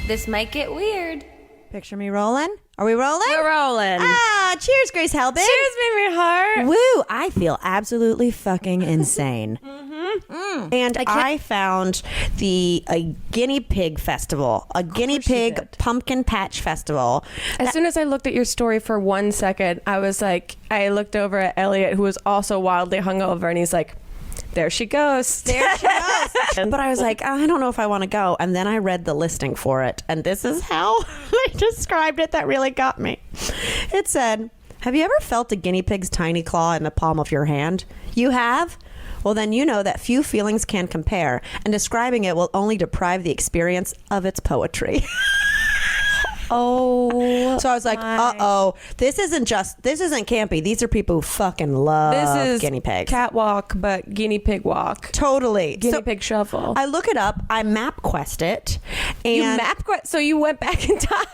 This might get weird. Picture me rolling. Are we rolling? We're rolling. Ah, cheers, Grace Helbig. Cheers, Mamrie Hart. Woo, I feel absolutely fucking insane. And I found the Guinea Pig Festival, a Guinea Pig Pumpkin Patch Festival. As soon as I looked at your story for 1 second, I was like, I looked over at Elliot, who was also wildly hungover, and he's like, there she goes. There she goes. But I was like, I don't know if I want to go. And then I read the listing for it. And this is how I described it that really got me. It said, have you ever felt a guinea pig's tiny claw in the palm of your hand? You have? Well, then you know that few feelings can compare. And describing it will only deprive the experience of its poetry. Oh, so I was like, this isn't campy. These are people who fucking love guinea pigs. Catwalk, but guinea pig walk. Totally. Guinea pig shuffle. I look it up. I MapQuest it. And you MapQuest? So you went back in time?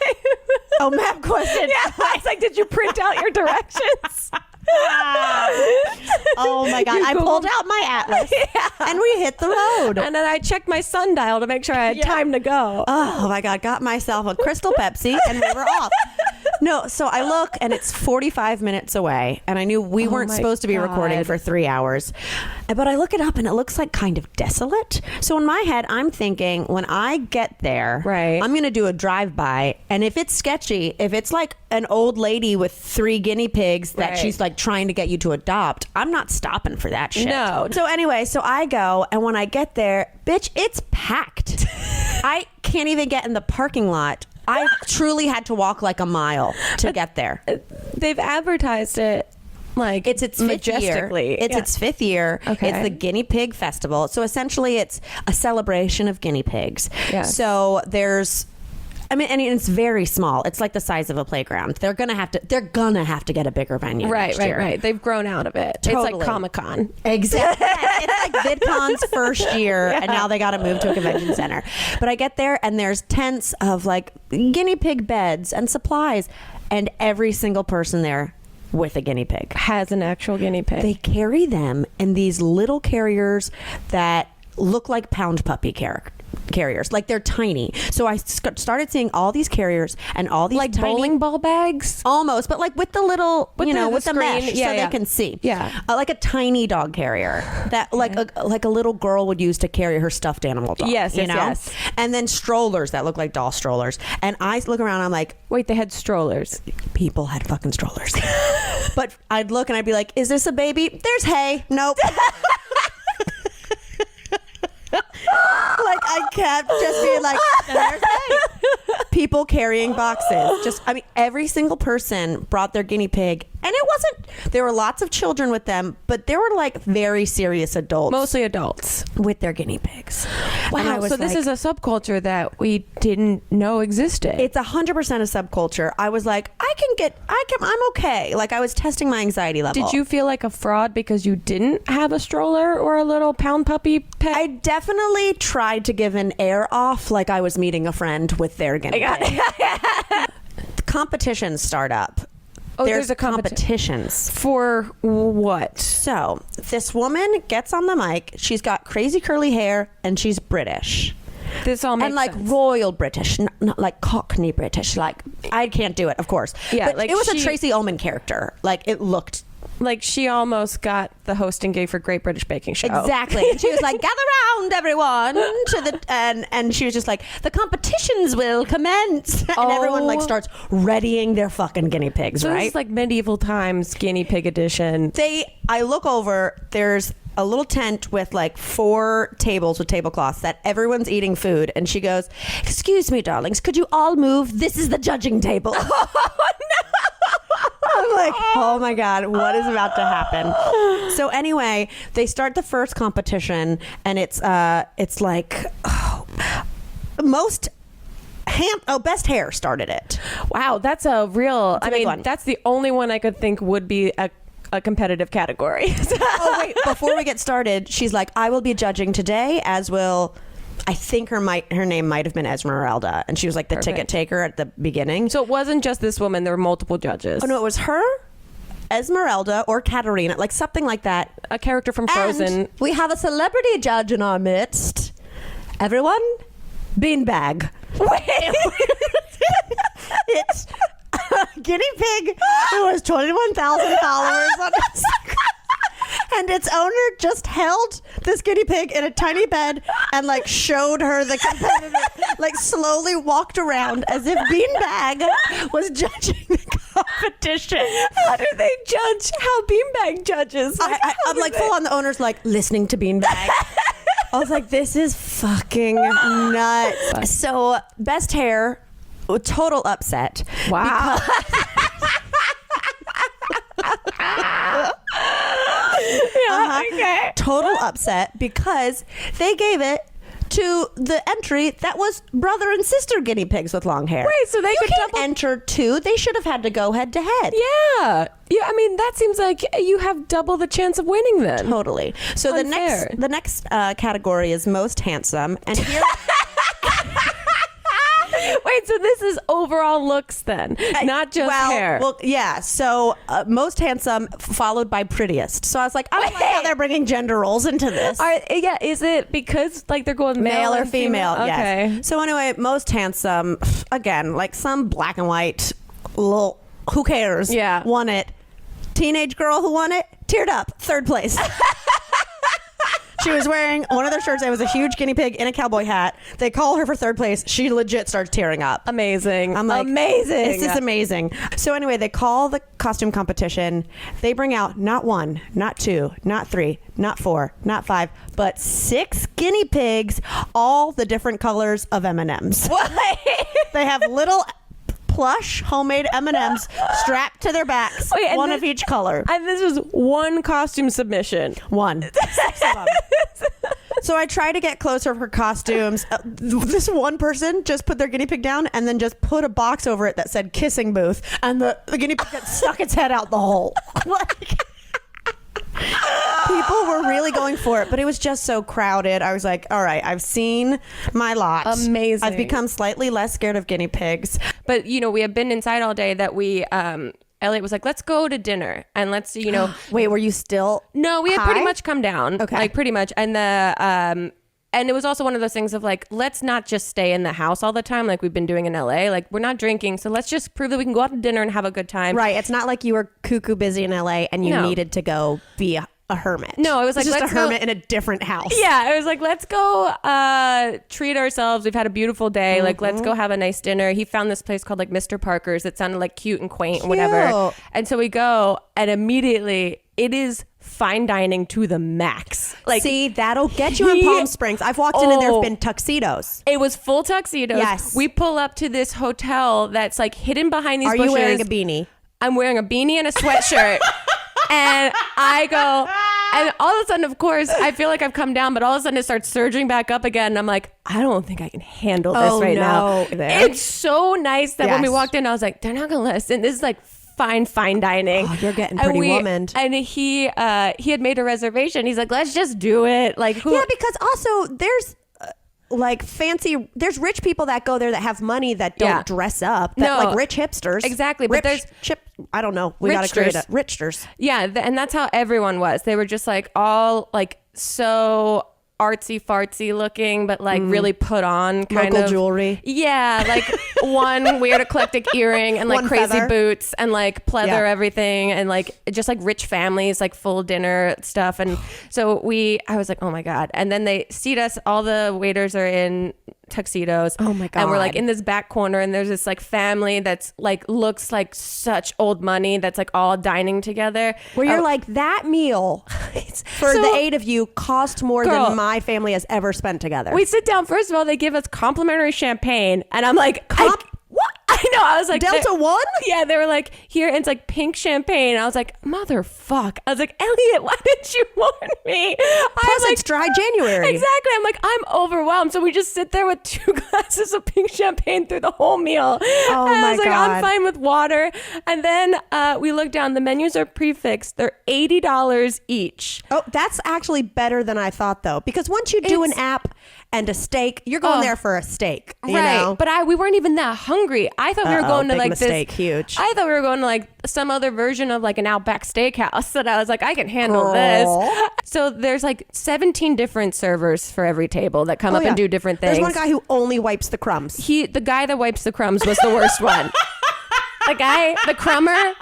Oh, MapQuest it. Yeah, I was like, did you print out your directions? Oh my God. I pulled out my atlas and we hit the road. And then I checked my sundial to make sure I had time to go. Oh my God. Got myself a Crystal Pepsi and we were off. No, so I look and it's 45 minutes away and I knew we weren't supposed to be recording for 3 hours. But I look it up and it looks like kind of desolate. So in my head, I'm thinking when I get there, I'm going to do a drive-by. And if it's sketchy, if it's like an old lady with 3 guinea pigs that she's like trying to get you to adopt, I'm not stopping for that shit. No. So anyway, so I go and when I get there, bitch, it's packed. I can't even get in the parking lot. I truly had to walk like a mile to get there. They've advertised it like it's its majestically. It's its 5th year. Okay. It's the Guinea Pig Festival. So essentially, it's a celebration of guinea pigs. Yes. So there's. and it's very small. It's like the size of a playground. They're gonna have to get a bigger venue. Next year. Right. They've grown out of it. Totally. It's like Comic-Con. Exactly. It's like VidCon's first year, and now they got to move to a convention center. But I get there, and there's tents of like guinea pig beds and supplies, and every single person there with a guinea pig has an actual guinea pig. They carry them in these little carriers that look like pound puppy carriers, like they're tiny. So I started seeing all these carriers and all these like tiny, bowling ball bags, almost, but like with the little, with the mesh, so they can see. Yeah, like a tiny dog carrier that like a little girl would use to carry her stuffed animal dog. Yes. And then strollers that look like doll strollers. And I look around, I'm like, wait, they had strollers. People had fucking strollers. But I'd look and I'd be like, is this a baby? There's hay. Nope. Like I kept just being like, there's hay. People carrying boxes. Every single person brought their guinea pig. And there were lots of children with them, but there were like very serious adults. Mostly adults. With their guiney pigs. Wow, so this is a subculture that we didn't know existed. It's 100% a subculture. I was like, I'm okay. Like I was testing my anxiety level. Did you feel like a fraud because you didn't have a stroller or a little pound puppy pet? I definitely tried to give an air off like I was meeting a friend with their guinea pig. Competitions start up. Oh, there's a competitions. For what? So this woman gets on the mic. She's got crazy curly hair and she's British. This all makes sense. And royal British, not like Cockney British. Like I can't do it, of course. Yeah, but like it was a Tracy Ullman character. Like it looked like she almost got the hosting gig for Great British Baking Show. Exactly. And she was like, gather round everyone and she was just like, the competitions will commence. And everyone like starts readying their fucking guinea pigs, so right? This is like medieval times guinea pig edition. I look over, there's a little tent with like 4 tables with tablecloths that everyone's eating food, and she goes, excuse me darlings, could you all move? This is the judging table. Oh no. I'm like, oh my God, what is about to happen? So anyway, they start the first competition, and it's like best hair started it. Wow, that's a real. Big one. That's the only one I could think would be a competitive category. Oh wait, before we get started, she's like, I will be judging today, as will. I think her name might have been Esmeralda, and she was like the ticket taker at the beginning. So it wasn't just this woman; there were multiple judges. Oh no, it was her, Esmeralda, or Katarina, like something like that. A character from Frozen. And we have a celebrity judge in our midst. Everyone, beanbag. Wait. It's a guinea pig who has 21,000 followers on Instagram. And its owner just held this guinea pig in a tiny bed and like showed her the competitor, like slowly walked around as if Beanbag was judging the competition. How do they judge? How Beanbag judges? I'm like full on the owner's like listening to Beanbag. I was like, this is fucking nuts. So best hair, total upset. Wow. Okay. Total upset because they gave it to the entry that was brother and sister guinea pigs with long hair. Right, so they could double enter two. They should have had to go head to head. Yeah. I mean, that seems like you have double the chance of winning then. Totally. So Unfair. the next category is most handsome, and here. Wait, so this is overall looks then, not just hair. Well, yeah. So most handsome followed by prettiest. So I was like, I don't like how they're bringing gender roles into this. Is it because like they're going Male or female? Okay. Yes. So anyway, most handsome, again, like some black and white little, who cares? Yeah. Won it. Teenage girl who won it, teared up, third place. She was wearing one of their shirts. It was a huge guinea pig in a cowboy hat. They call her for third place. She legit starts tearing up. Amazing. I'm like, amazing. This is amazing. So anyway, they call the costume competition. They bring out not one, not two, not three, not four, not five, but 6 guinea pigs, all the different colors of M&Ms. What? They have little plush homemade M&Ms strapped to their backs, one of each color. And this was one costume submission. One. 6 of them. So I try to get closer of her costumes. This one person just put their guinea pig down and then just put a box over it that said kissing booth, and the guinea pig got stuck its head out the hole. Like, people were really going for it, but it was just so crowded. I was like, all right, I've seen my lot. Amazing. I've become slightly less scared of guinea pigs. But, we have been inside all day that we, Elliot was like, let's go to dinner and let's, Wait, were you still? No, we had pretty much come down. Okay. Like pretty much. And and it was also one of those things of like, let's not just stay in the house all the time like we've been doing in LA. Like we're not drinking. So let's just prove that we can go out to dinner and have a good time. Right. It's not like you were cuckoo busy in LA and you needed to go be a hermit. No, it was like, just let's a hermit in a different house. Yeah, it was like, let's go treat ourselves. We've had a beautiful day. Mm-hmm. Like, let's go have a nice dinner. He found this place called like Mr. Parker's. It sounded like cute and quaint and whatever. And so we go, and immediately it is fine dining to the max. Like, see, that'll get you in Palm Springs. I've walked in and there's been tuxedos. It was full tuxedos. Yes. We pull up to this hotel that's like hidden behind these bushes. Are you wearing a beanie? I'm wearing a beanie and a sweatshirt. And I go, and all of a sudden, of course, I feel like I've come down, but all of a sudden it starts surging back up again. And I'm like, I don't think I can handle this now. It's so nice that when we walked in, I was like, they're not going to let us in. This is like fine dining. Oh, you're getting pretty womaned. And he had made a reservation. He's like, let's just do it. Like, who? Yeah, because also there's like fancy, there's rich people that go there that have money that don't dress up. That, like rich hipsters. Exactly. But there's I don't know. We got to create a richsters. Yeah. And that's how everyone was. They were just like all like so artsy fartsy looking, but like really put on kind local of jewelry. Yeah, like one weird eclectic earring and like One crazy feather. boots and like pleather everything and like just like rich families, like full dinner stuff. And so I was like, oh my God. And then they seat us, all the waiters are in tuxedos. Oh my God. And we're like in this back corner and there's this like family that's like looks like such old money that's like all dining together. Where you're like, that meal for the 8 of you cost more than my family has ever spent together. We sit down. First of all, they give us complimentary champagne. And I'm like, what? I know. I was like, Delta One? Yeah, they were like, here, and it's like pink champagne. And I was like, motherfuck. I was like, Elliot, why didn't you warn me? Plus, it's dry January. Exactly. I'm like, I'm overwhelmed. So we just sit there with 2 glasses of pink champagne through the whole meal. Oh and I was my like, God. I'm fine with water. And then we look down. The menus are prefixed. They're $80 each. Oh, that's actually better than I thought, though, because once you do an app and a steak, you're going there for a steak. You right. know? But we weren't even that hungry. I thought we were going to big like mistake, this. huge. I thought we were going to like some other version of like an Outback Steakhouse. And I was like, I can handle this. So there's like 17 different servers for every table that come up and do different things. There's one guy who only wipes the crumbs. The guy that wipes the crumbs was the worst one. The crumber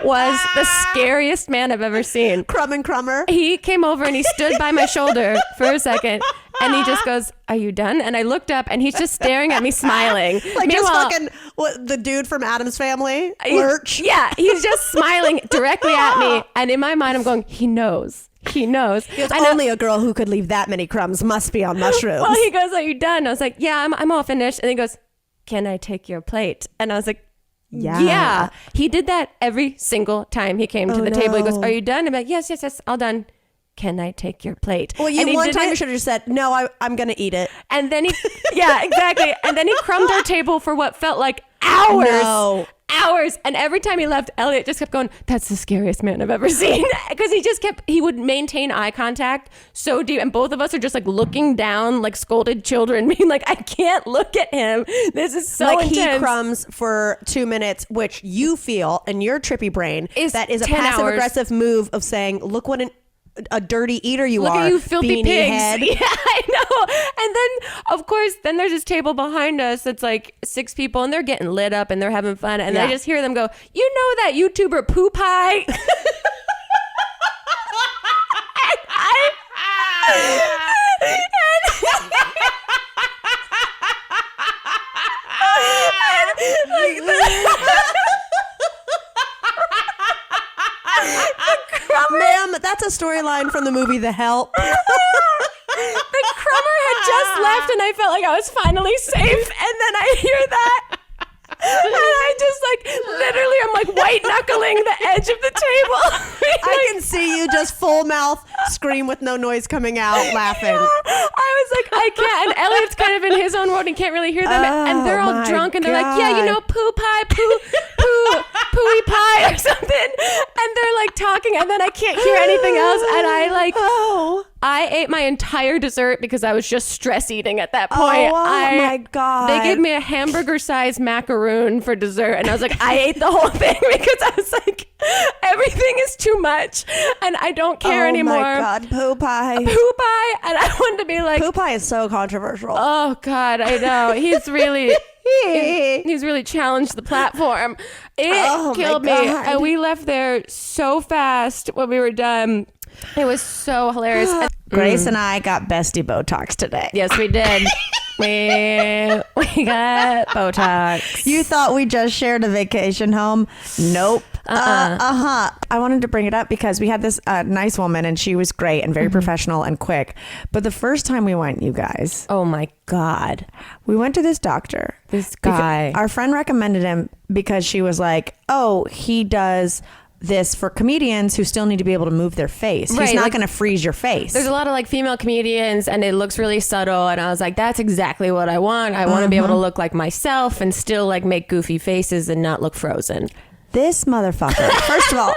was the scariest man I've ever seen. Crumb and Crumber. He came over and he stood by my shoulder for a second and he just goes, "Are you done?" And I looked up and he's just staring at me smiling. Like just fucking the dude from Addams Family, Lurch. Yeah, he's just smiling directly at me. And in my mind, I'm going, he knows. He knows. He goes, only a girl who could leave that many crumbs must be on mushrooms. Well, he goes, "Are you done?" I was like, "Yeah, I'm all finished." And he goes, "Can I take your plate?" And I was like, yeah. He did that every single time he came to the table. He goes, "Are you done?" I'm like, yes, all done. "Can I take your plate?" Well, one time you should have just said, "No, I'm going to eat it." And then exactly. And then he crumbed our table for what felt like hours. No. Hours. And every time he left, Elliot just kept going, "That's the scariest man I've ever seen." Because he would maintain eye contact so deep. And both of us are just like looking down like scolded children, being like, I can't look at him. This is so intense. He crumbs for 2 minutes, which you feel in your trippy brain that is a 10 passive hours. aggressive move of saying, look what a dirty eater you Look are. at you filthy beanie pigs. Head. Yeah, I know. And then, of course, there's this table behind us that's like 6 people and they're getting lit up and they're having fun. And I just hear them go, "You know that YouTuber Poo Pie?" Ma'am, that's a storyline from the movie The Help. The crumber had just left and I felt like I was finally safe. And then I hear that. And I just literally, I'm like white knuckling the edge of the table. I can see you just full mouth scream with no noise coming out, laughing. I was like, I can't. And Elliot's kind of in his own world and can't really hear them. And they're all drunk and they're like, "Yeah, you know, poo pie, pooey pie or something." And they're like talking and then I can't hear anything else. And I ate my entire dessert because I was just stress eating at that point. Oh my God. They gave me a hamburger-sized macaroon for dessert. And I was like, I ate the whole thing because I was like, everything is too much. And I don't care anymore. Oh my God, Poo Pie. Poo Pie. And I wanted to be like, Poo Pie is so controversial. oh God, I know. He's really... he's really challenged the platform. It killed me. And we left there so fast when we were done. It was so hilarious. Grace and I got Bestie Botox today. Yes, we did. we got Botox. You thought we just shared a vacation home? Nope. I wanted to bring it up because we had this nice woman and she was great and very professional and quick. But the first time we went, you guys, Oh my God. we went to this doctor. This guy. Our friend recommended him because she was like, "Oh, he does this for comedians who still need to be able to move their face. He's Right, not like- going to freeze your face." There's a lot of like female comedians and it looks really subtle. And I was like, that's exactly what I want. I want to be able to look like myself and still like make goofy faces and not look frozen. This motherfucker, first of all,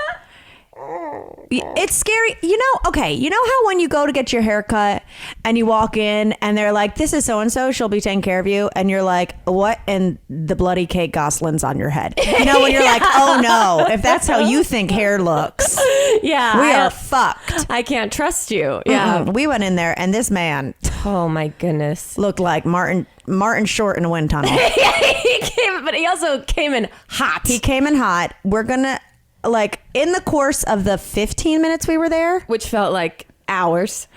it's scary. You know how when you go to get your hair cut and you walk in and they're like, "This is so-and-so, she'll be taking care of you." And you're like, "What?" And the bloody Kate Gosselin's on your head. You know, when you're like, "Oh no, if that's how you think hair looks, Yeah. we are fucked." I can't trust you. Yeah. We went in there and this man Oh my goodness. looked like Martin Short in a wind tunnel. But he also came in hot. He came in hot. We're gonna, like, in the course of the 15 minutes we were there, Which felt like hours.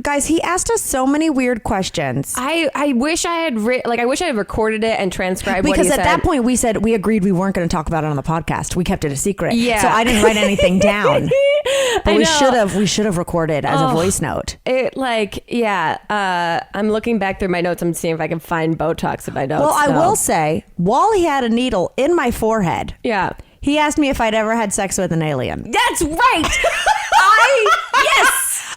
guys, he asked us so many weird questions. I wish I had I wish I had recorded it and transcribed what he Because said. at that point we agreed we weren't going to talk about it on the podcast. We kept it a secret. Yeah. So I didn't write anything down. But I we know. should have recorded as a voice note. I'm looking back through my notes. I'm seeing if I can find Botox in my notes. Well, I will say, while he had a needle in my forehead, Yeah. he asked me if I'd ever had sex with an alien. That's right. Yes.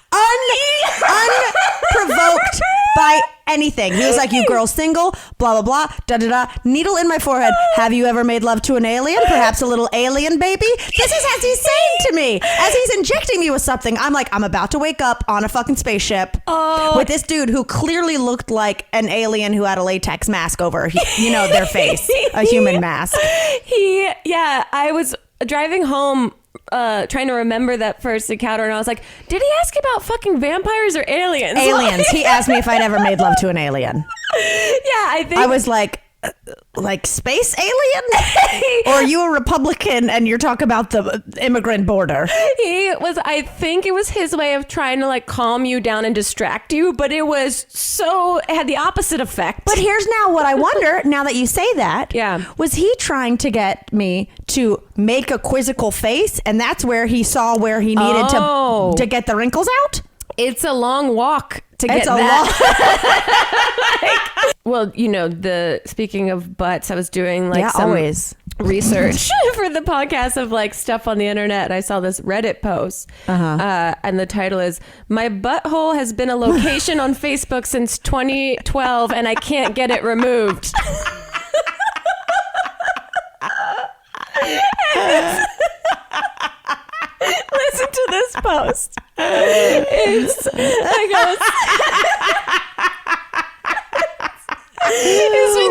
Unprovoked by anything. He was like, you girls single, blah, blah, blah, da, da, da. Needle in my forehead. Have you ever made love to an alien? Perhaps a little alien baby? This is as he's saying to me. As he's injecting me with something. I'm like, I'm about to wake up on a fucking spaceship with this dude who clearly looked like an alien who had a latex mask over, their face. A human mask. I was driving home trying to remember that first encounter, and I was like, did he ask about fucking vampires or aliens? Aliens. He asked me if I'd ever made love to an alien. I think I was like space alien? Or are you a Republican and you're talking about the immigrant border? I think it was his way of trying to like calm you down and distract you, but it had the opposite effect. But here's now what I wonder, now that you say that. Yeah. Was he trying to get me to make a quizzical face, and that's where he saw where he needed to get the wrinkles out? It's a long walk to get that. Well, speaking of butts, I was doing some research for the podcast of like stuff on the internet, and I saw this Reddit post, and the title is "My butthole has been a location on Facebook since 2012, and I can't get it removed." Listen to this post. It's been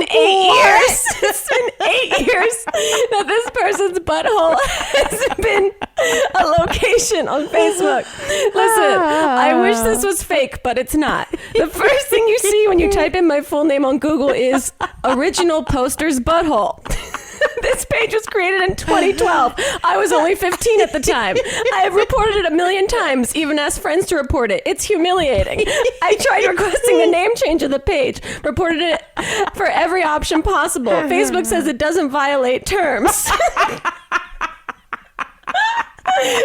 8 years. It's been 8 years that this person's butthole has been a location on Facebook. Listen, I wish this was fake, but it's not. The first thing you see when you type in my full name on Google is original poster's butthole. This page was created in 2012. I was only 15 at the time. I have reported it a million times, even asked friends to report it. It's humiliating. I tried requesting the name change of the page, reported it for every option possible. Facebook says it doesn't violate terms.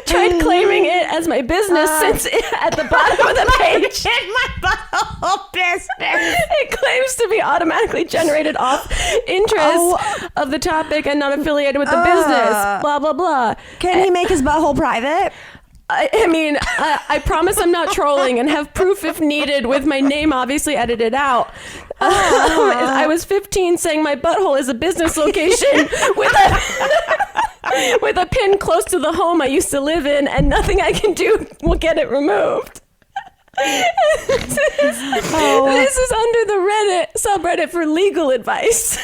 Tried claiming it as my business since at the bottom of the page. My butthole business. It claims to be automatically generated off interest of the topic and not affiliated with the business. Blah, blah, blah. Can he make his butthole private? I mean, I promise I'm not trolling and have proof if needed with my name obviously edited out. I was 15 saying my butthole is a business location with a pin close to the home I used to live in, and nothing I can do will get it removed. This is under the Reddit subreddit for legal advice.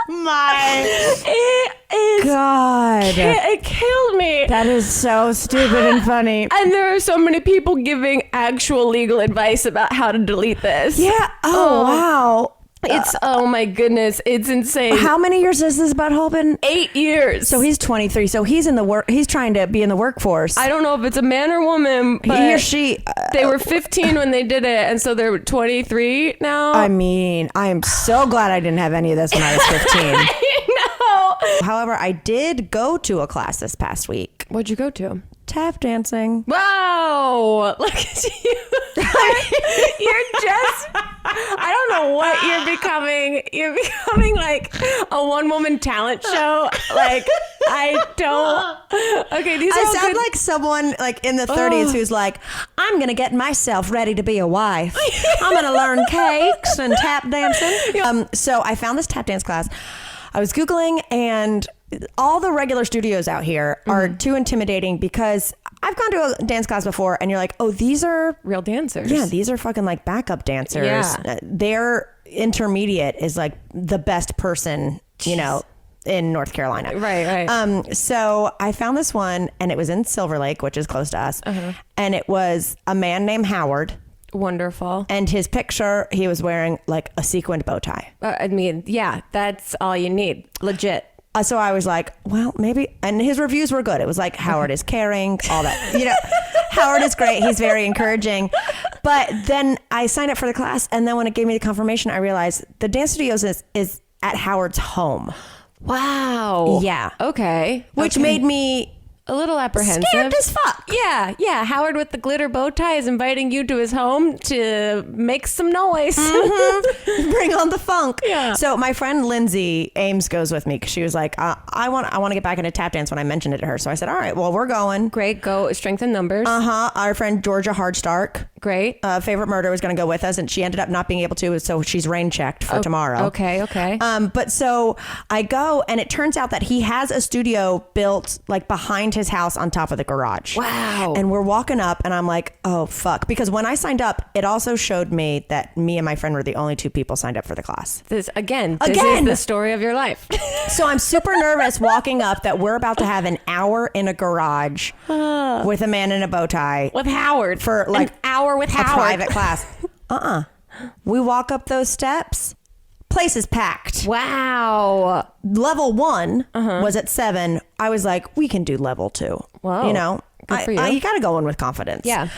My it is God. It killed me. That is so stupid and funny. And there are so many people giving actual legal advice about how to delete this. Yeah. Wow. It's oh my goodness, it's insane. How many years has this butthole been? 8 years. So he's 23. So he's in the work. He's trying to be in the workforce. I don't know if it's a man or woman, but he or she. They were 15 when they did it, and so they're 23 now. I mean, I am so glad I didn't have any of this when I was 15. I know. However, I did go to a class this past week. What'd you go to? Tap dancing. Wow, look at you. You're just, I don't know what you're becoming. You're becoming like a one-woman talent show. Like, I don't. Okay, these are I all sound good. like someone like in the 30s who's like, I'm going to get myself ready to be a wife. I'm going to learn cakes and tap dancing. So I found this tap dance class. I was Googling, and all the regular studios out here are too intimidating because I've gone to a dance class before, and you're like, oh, these are real dancers. Yeah, these are fucking like backup dancers. Yeah. Their intermediate is like the best person, in North Carolina. Right. So I found this one, and it was in Silver Lake, which is close to us. And it was a man named Howard. Wonderful. And his picture, he was wearing like a sequined bow tie. I mean, yeah, that's all you need. Legit. So I was like, well, maybe. And his reviews were good. It was like, Howard is caring, all that. Howard is great. He's very encouraging. But then I signed up for the class. And then when it gave me the confirmation, I realized the dance studios is at Howard's home. Wow. Yeah. Okay. Which made me a little apprehensive. Scared as fuck. Yeah. Howard with the glitter bow tie is inviting you to his home to make some noise. Bring on the funk. Yeah. So my friend Lindsay Ames goes with me because she was like, I want to get back into tap dance when I mentioned it to her. So I said, all right, well, we're going. Great. Go strengthen numbers. Our friend Georgia Hardstark. Great. Favorite Murder was going to go with us, and she ended up not being able to, so she's rain checked for tomorrow. Okay. But so I go, and it turns out that he has a studio built like behind his house on top of the garage. Wow. And we're walking up, and I'm like, oh fuck, because when I signed up, it also showed me that me and my friend were the only two people signed up for the class. This is the story of your life. So I'm super nervous walking up that we're about to have an hour in a garage with a man in a bow tie With Howard. for like an hour with a Howard. private class. We walk up those steps. Place is packed. Wow. Level 1 was at 7. I was like, we can do level 2. Whoa. You know, Good for you. you got to go in with confidence. Yeah.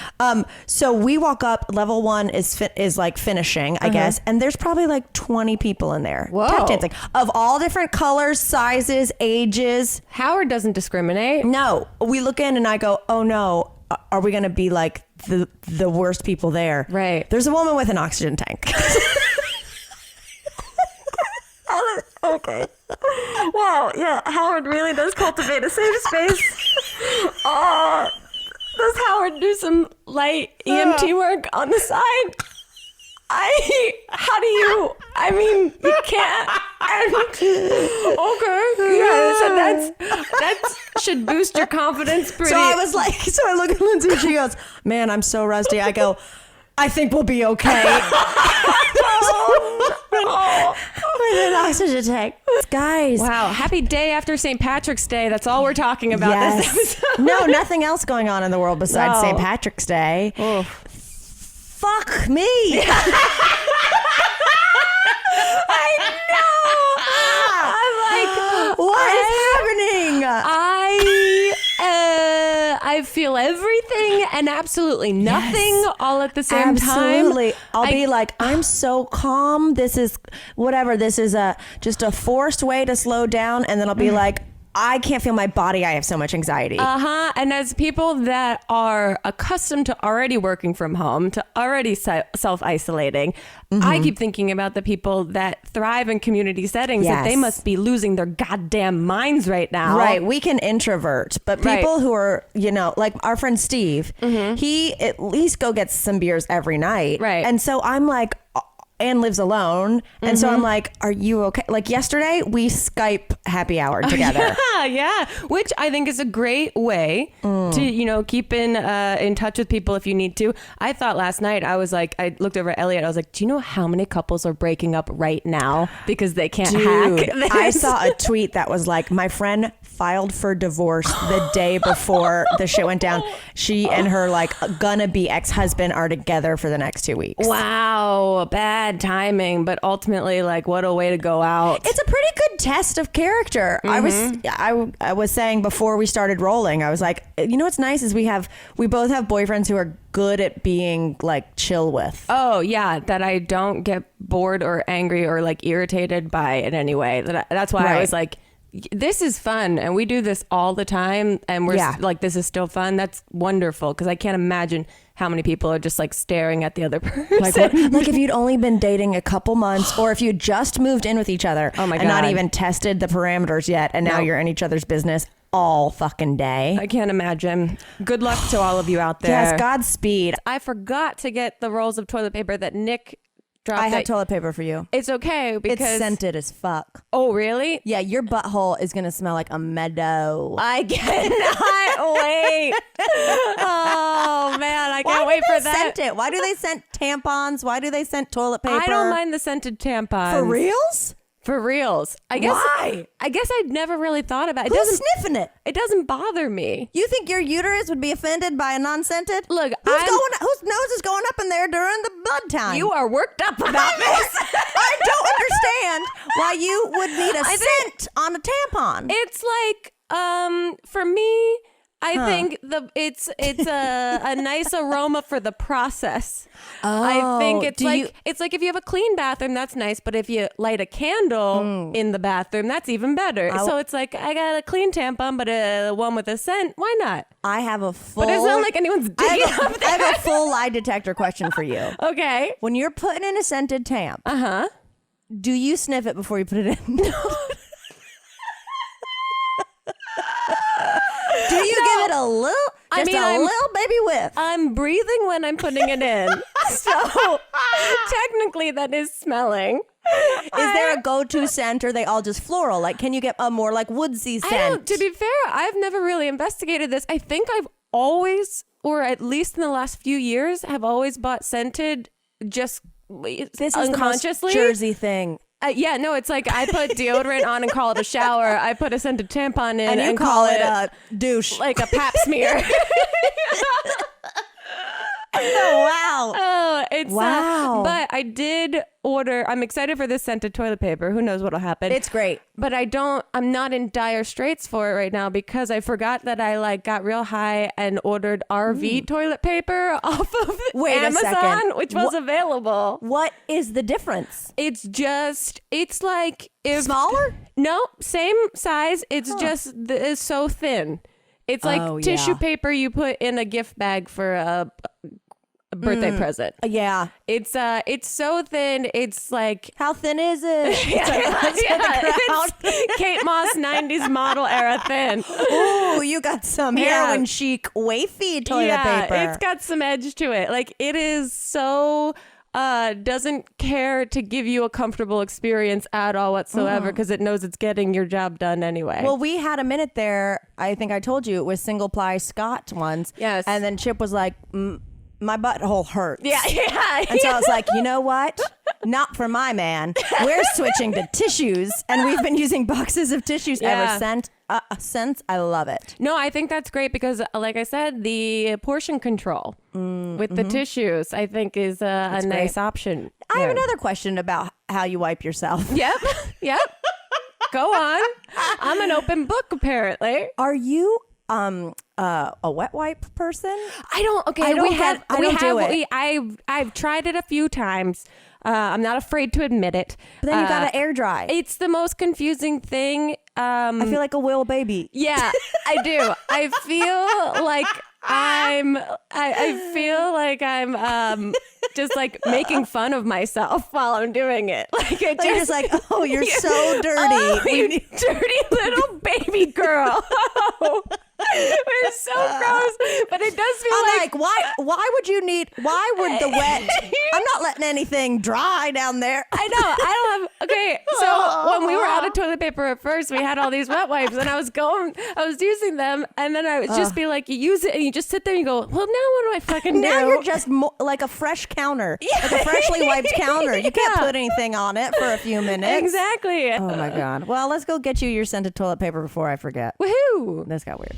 So we walk up. Level 1 is like finishing, I guess, and there's probably like 20 people in there. Whoa. Tap dancing of all different colors, sizes, ages. Howard doesn't discriminate. No, we look in and I go, oh no, are we going to be like the worst people there? Right. There's a woman with an oxygen tank. Okay. Wow. Yeah. Howard really does cultivate a safe space. Does Howard do some light EMT work on the side? You can't. Okay. Yeah. So that should boost your confidence pretty. So I was like, I look at Lindsay and she goes, man, I'm so rusty. I go, I think we'll be okay. With an oxygen tank. Guys. Wow. Happy day after St. Patrick's Day. That's all we're talking about this episode. No, nothing else going on in the world besides No. St. Patrick's Day. Oh. Fuck me. I know. I'm like, What is happening? I feel everything and absolutely nothing all at the same time. Absolutely. I'll be like, I'm so calm. This is whatever. This is just a forced way to slow down. And then I'll be like, I can't feel my body. I have so much anxiety. And as people that are accustomed to already working from home, to already self-isolating, I keep thinking about the people that thrive in community settings, that they Yes. must be losing their goddamn minds right now. Right. We can introvert, but people who are, like our friend Steve, he at least go gets some beers every night. Right. And so I'm like, and lives alone. And so I'm like, are you okay? Like yesterday, we Skype happy hour together. Yeah. Which I think is a great way to, keep in touch with people if you need to. I thought last night, I looked over at Elliot. I was like, do you know how many couples are breaking up right now because they can't hack this? I saw a tweet that was like, my friend filed for divorce the day before the shit went down. She and her gonna be ex-husband are together for the next 2 weeks. Wow, bad timing, but ultimately, what a way to go out. It's a pretty good test of character. I was saying before we started rolling, I was like, what's nice is we both have boyfriends who are good at being chill with. Oh yeah, that I don't get bored or angry or irritated by in any way. That's why I was like, this is fun and we do this all the time and we're this is still fun. That's wonderful because I can't imagine how many people are just staring at the other person. Like if you'd only been dating a couple months or if you just moved in with each other and not even tested the parameters yet and now you're in each other's business all fucking day. I can't imagine. Good luck to all of you out there. Yes, Godspeed. I forgot to get the rolls of toilet paper that Nick dropped. I have toilet paper for you. It's okay because it's scented as fuck. Oh, really? Yeah, your butthole is gonna smell like a meadow. I cannot wait. Oh man, I can't wait for that. Scent it? Why do they scent tampons? Why do they scent toilet paper? I don't mind the scented tampons. For reals? For reals. I guess. Why? I guess I'd never really thought about it. Who's sniffing it? It doesn't bother me. You think your uterus would be offended by a non-scented? Look, whose nose is going up in there during the blood time? You are worked up about this. I don't understand why you would need a scent on a tampon. It's for me, I think it's a nice aroma for the process. I think it's like if you have a clean bathroom, that's nice, but if you light a candle in the bathroom, that's even better. So it's like I got a clean tampon, but one with a scent. Why not? I have a full. But it's not like anyone's digging up there. I have a full lie detector question for you. Okay. When you're putting in a scented tamp, do you sniff it before you put it in? Do you give it a little, little baby whiff? I'm breathing when I'm putting it in. So technically that is smelling. Is there a go-to scent or are they all just floral? Like, can you get a more like woodsy scent? To be fair, I've never really investigated this. I think I've always, or at least in the last few years, have always bought scented just This is unconsciously. The most Jersey thing. Yeah, no, it's like I put deodorant on and call it a shower. I put a scented tampon in and call it a douche. like a pap smear. Oh, wow. Oh, it's wow. But I did order. I'm excited for this scented toilet paper. Who knows what'll happen? It's great. But I'm not in dire straits for it right now because I forgot that I got real high and ordered RV toilet paper off of Amazon, which was available. What is the difference? It's like if smaller? No, same size. It's just it's so thin. It's like tissue paper you put in a gift bag for a birthday present. Yeah. It's so thin. It's like, how thin is it? It's Kate Moss 90s model era thin. Ooh, you got some heroin chic wafy toilet paper. It's got some edge to it. Like it is so doesn't care to give you a comfortable experience at all whatsoever because it knows it's getting your job done anyway. Well, we had a minute there. I think I told you it was single ply Scott ones. Yes. And then Chip was like, my butthole hurts. Yeah. And so I was like, you know what? Not for my man. We're switching to tissues. And we've been using boxes of tissues ever since. I love it. No, I think that's great because, like I said, the portion control with the tissues, I think, is a nice option. I have another question about how you wipe yourself. Yep. Go on. I'm an open book, apparently. Are you a wet wipe person? I don't. Okay, I've tried it a few times. I'm not afraid to admit it. But then you gotta air dry. It's the most confusing thing. I feel like a Will baby. Yeah, I do. I feel like I feel like I'm just like making fun of myself while I'm doing it. Like you're just like, oh, you're so dirty. Oh, you dirty little baby girl. It's so gross, but it does feel like why would the wet I'm not letting anything dry down there. I know. I don't have okay. So when we were out of toilet paper at first, we had all these wet wipes and I was using them and then I would just be like, you use it and you just sit there and you go, well, now what do I fucking do? Now you're just like a fresh counter, like a freshly wiped counter. You can't put anything on it for a few minutes. Exactly. Oh my God. Well, let's go get you your scented toilet paper before I forget. Woohoo. This got weird.